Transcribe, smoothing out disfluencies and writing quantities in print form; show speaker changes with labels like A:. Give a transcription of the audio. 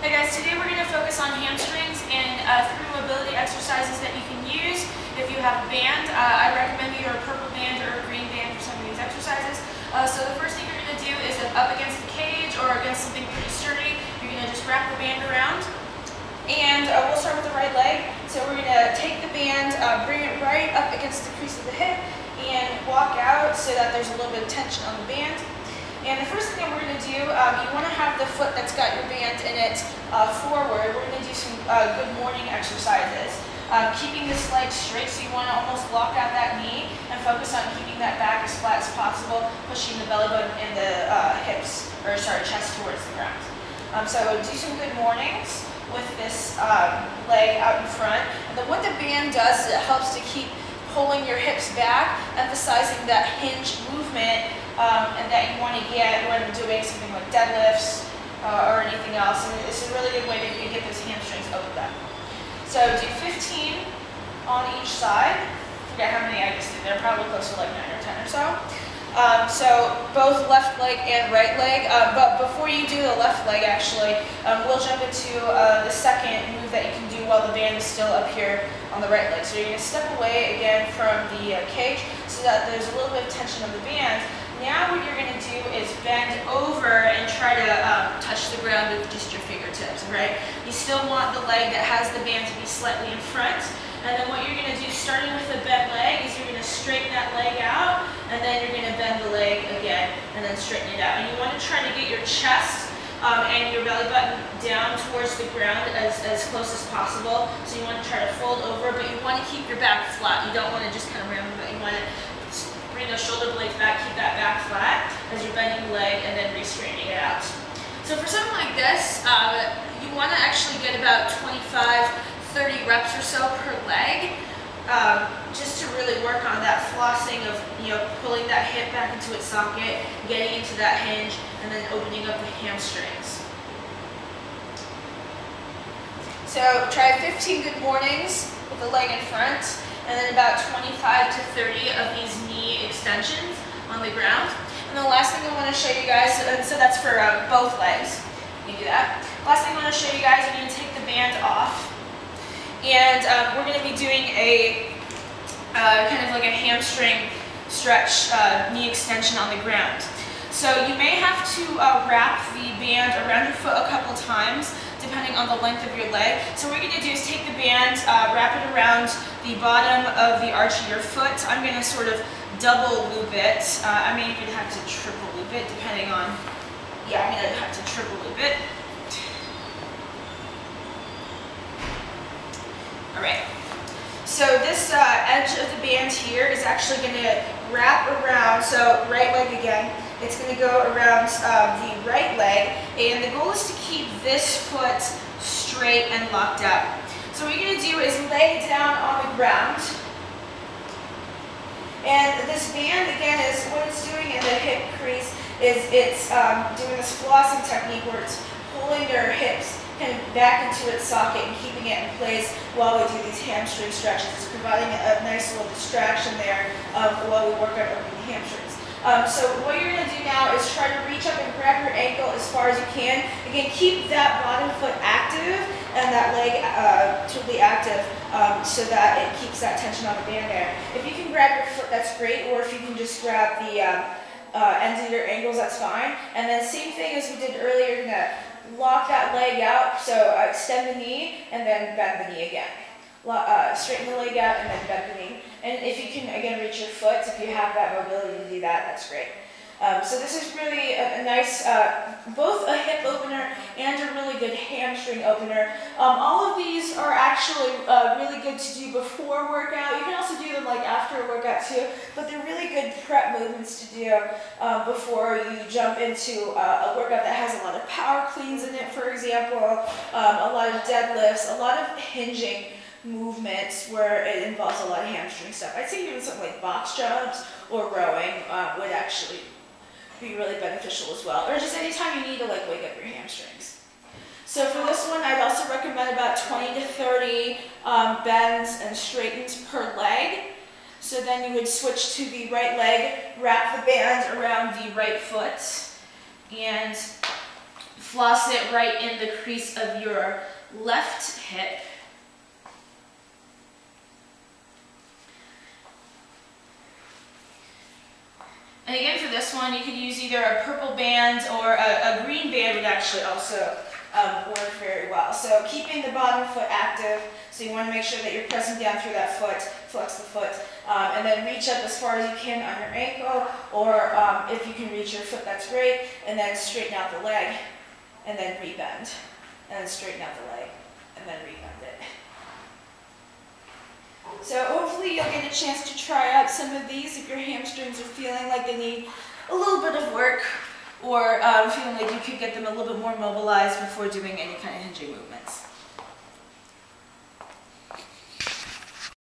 A: Hey guys, today we're going to focus on hamstrings and through mobility exercises that you can use. If you have a band, I recommend either a purple band or a green band for some of these exercises. So the first thing you're going to do is up against the cage or against something pretty sturdy, you're going to just wrap the band around. And we'll start with the right leg. So we're going to take the band, bring it right up against the crease of the hip and walk out so that there's a little bit of tension on the band. And the first thing that we're going to do, you want to have the foot that's got your band in it forward. We're going to do some good morning exercises. Keeping this leg straight, so you want to almost block out that knee and focus on keeping that back as flat as possible, pushing the belly button and the chest towards the ground. So do some good mornings with this leg out in front. And then what the band does is it helps to keep pulling your hips back, emphasizing that hinge movement and that you want to get when doing something like deadlifts or anything else. And it's a really good way to get those hamstrings opened up. So do 15 on each side. I forget how many I just did there, probably close to like 9 or 10 or so. So both left leg and right leg, but before you do the left leg actually, we'll jump into the second move that you can do while the band is still up here on the right leg. So you're going to step away again from the cage so that there's a little bit of tension on the band. Now what you're going to do is bend over and try to touch the ground with just your fingertips, right? You still want the leg that has the band to be slightly in front. And then what you're going to do, starting with the bent leg, is you're going to straighten that leg out, and then you're going to bend the leg again, and then straighten it out. And you want to try to get your chest and your belly button down towards the ground as close as possible. So you want to try to fold over, but you want to keep your back flat. You don't want to just kind of ramble, but you want to bring those shoulder blades back, keep that back flat as you're bending the leg and then re-straightening it out. So for something like this, you want to actually get about 25-30 reps or so per leg, just to really work on that flossing of, pulling that hip back into its socket, getting into that hinge, and then opening up the hamstrings. So try 15 good mornings with the leg in front, and then about 25 to 30 of these knee extensions on the ground. And the last thing I want to show you guys, so that's for both legs, you can do that. Last thing I want to show you guys, you're going to take the band off. And we're going to be doing a kind of like a hamstring stretch knee extension on the ground. So you may have to wrap the band around your foot a couple times depending on the length of your leg. So what we're going to do is take the band, wrap it around the bottom of the arch of your foot. I'm going to sort of double loop it. I may even have to triple loop it depending on, I'm going to have to triple loop it. Alright, so this edge of the band here is actually going to wrap around, so right leg again, it's going to go around the right leg, and the goal is to keep this foot straight and locked out. So what you're going to do is lay down on the ground, and this band again is what it's doing in the hip crease is it's doing this flossing technique where it's pulling your hips kind of back into its socket and keeping it in place while we do these hamstring stretches. It's providing a nice little distraction there while we work on opening the hamstrings. So what you're going to do now is try to reach up and grab your ankle as far as you can. Again, keep that bottom foot active and that leg totally active so that it keeps that tension on the band there. If you can grab your foot, that's great, or if you can just grab the ends of your ankles, that's fine. And then same thing as we did earlier, you're going to lock that leg out, so extend the knee and then bend the knee again. Straighten the leg out and then bend the knee. And if you can, again, reach your foot, if you have that mobility to do that, that's great. So this is really a nice, both a hip opener and a really good hamstring opener. All of these are actually really good to do before workout. You can also do them like after a workout too, but they're really good prep movements to do before you jump into a workout that has a lot of power cleans in it, for example, a lot of deadlifts, a lot of hinging movements where it involves a lot of hamstring stuff. I'd say even something like box jumps or rowing would actually be really beneficial as well, or just anytime you need to like wake up your hamstrings. So for this one, I'd also recommend about 20 to 30 bends and straightens per leg. So then you would switch to the right leg, wrap the band around the right foot, and floss it right in the crease of your left hip. And again, for this one, you could use either a purple band or a green band would actually also work very well. So keeping the bottom foot active, so you want to make sure that you're pressing down through that foot, flex the foot, and then reach up as far as you can on your ankle, or if you can reach your foot, that's great, and then straighten out the leg, and then rebend, and then straighten out the leg, and then rebend it. So hopefully you'll get a chance to try out some of these if your hamstrings are feeling like they need a little bit of work, or feeling like you could get them a little bit more mobilized before doing any kind of hinging movements.